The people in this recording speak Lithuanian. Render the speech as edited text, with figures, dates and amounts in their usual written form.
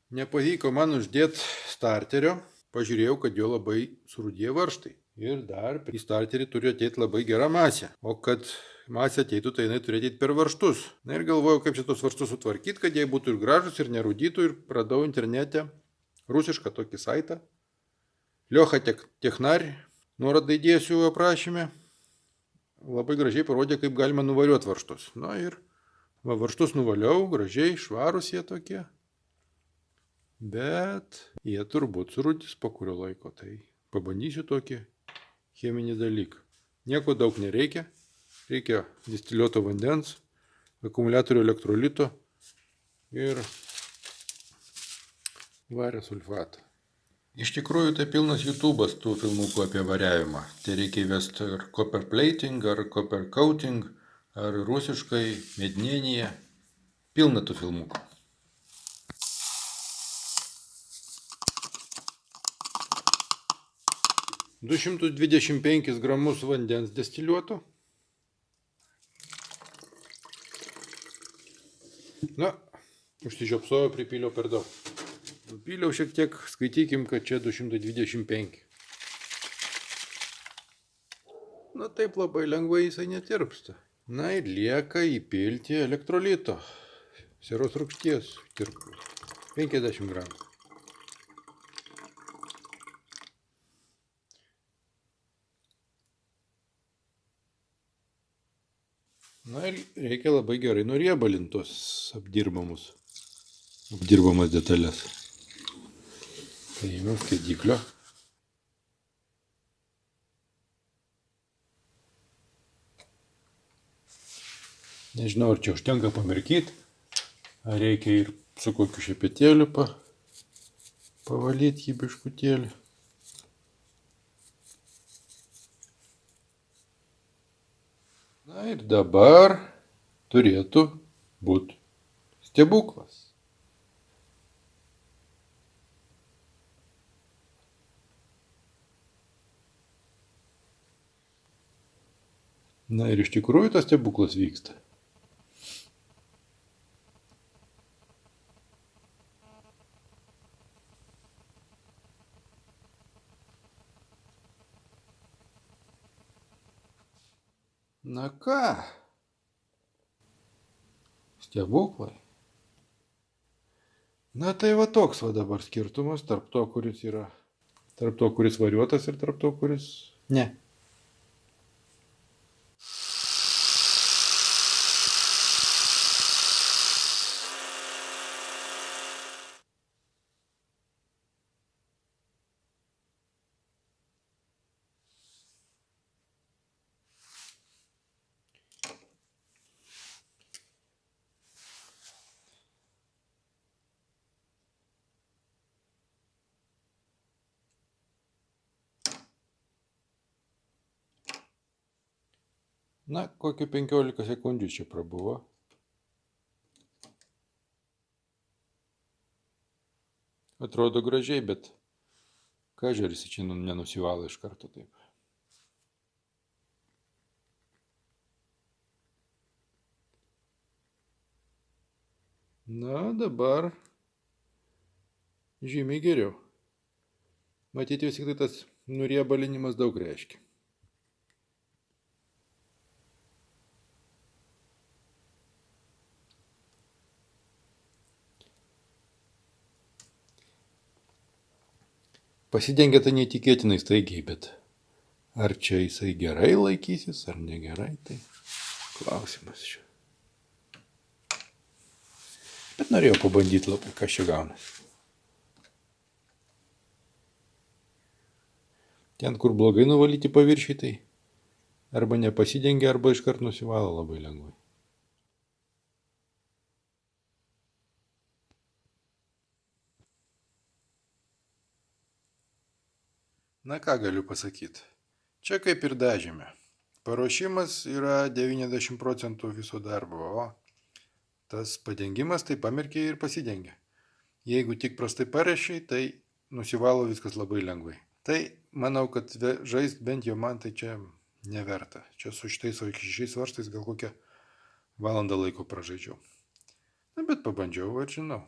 Nepavyko man uždėti starterio, pažiūrėjau, kad jo labai surūdėjo varžtai. Ir dar į starterį turi ateiti labai gera masė. O kad masė ateitų, tai jinai turi ateiti per varžtus. Na ir galvojau, kaip šitos varžtus sutvarkyti, kad jie būtų ir gražus, ir nerūdytų. Ir radau internete rusišką tokį saitą. Liocha Technari, nuorodą įdėsiu aprašyme. Labai gražiai parodė, kaip galima nuvariuoti varžtus. Na ir varžtus nuvaliau, gražiai, švarus jie tokie. Bet jie turbūt surūdys po kurio laiko. Tai pabandysiu tokį cheminį dalyką. Nieko daug nereikia. Reikia distiliuoto vandens, akumuliatorių elektrolito ir vario sulfatą. Iš tikrųjų, tai pilnas YouTube'as tų filmukų apie variavimą. Tai reikia įvesti ar copper plating, ar copper coating, ar rusiškai, mednienyje. Pilna tų filmukų. Du 225 gramus vandens destiliuoto. Na, užsižiopsojo, pripyliau per daug. Nupyliau šiek tiek, skaitykim, kad čia 225. Na taip labai lengvai jisai netirpsta. Na ir lieka įpilti elektrolito. Sieros rūgšties tirpalą. 50 gramų. Na ir reikia labai gerai nuriebalinti tos apdirbamas detalės. Paėmiau skaidiklio. Nežinau, ar čia užtenka pamirkyti, ar reikia ir su kokiu šepetėliu pavalyti jį biškutėlį. Na ir dabar turėtų būti stebuklas. Na ir iš tikrųjų tas stebuklas vyksta. Na ką? Stebuklai. Na tai va toks va dabar skirtumas tarp to, kuris variuotas ir tarp to, kuris ne. Na, kokį 15 sekundžių čia prabuvo. Atrodo gražiai, bet kažeris čia nenusivalo iš karto taip. Na, dabar žymiai geriau. Matyti vis tik tai tas nuriebalinimas daug reiškia. Pasidengia tai neįtikėtinai staigiai, bet ar čia jisai gerai laikysis, ar negerai, tai klausimas čia. Bet norėjau pabandyti labai, kas čia gaunasi. Ten, kur blogai nuvalyti paviršiai, tai arba nepasidengia, arba iškart nusivalo labai lengvai. Na ką galiu pasakyti. Čia kaip ir dažyme. Paruošimas yra 90 procentų viso darbo, o tas padengimas tai pamerkia ir pasidengia. Jeigu tik prastai paruošiai, tai nusivalo viskas labai lengvai. Tai manau, kad žaist bent jau man tai čia neverta. Čia su šitais 6 varžtais gal kokią valandą laiko pražaidžiau. Na bet pabandžiau, ar žinau.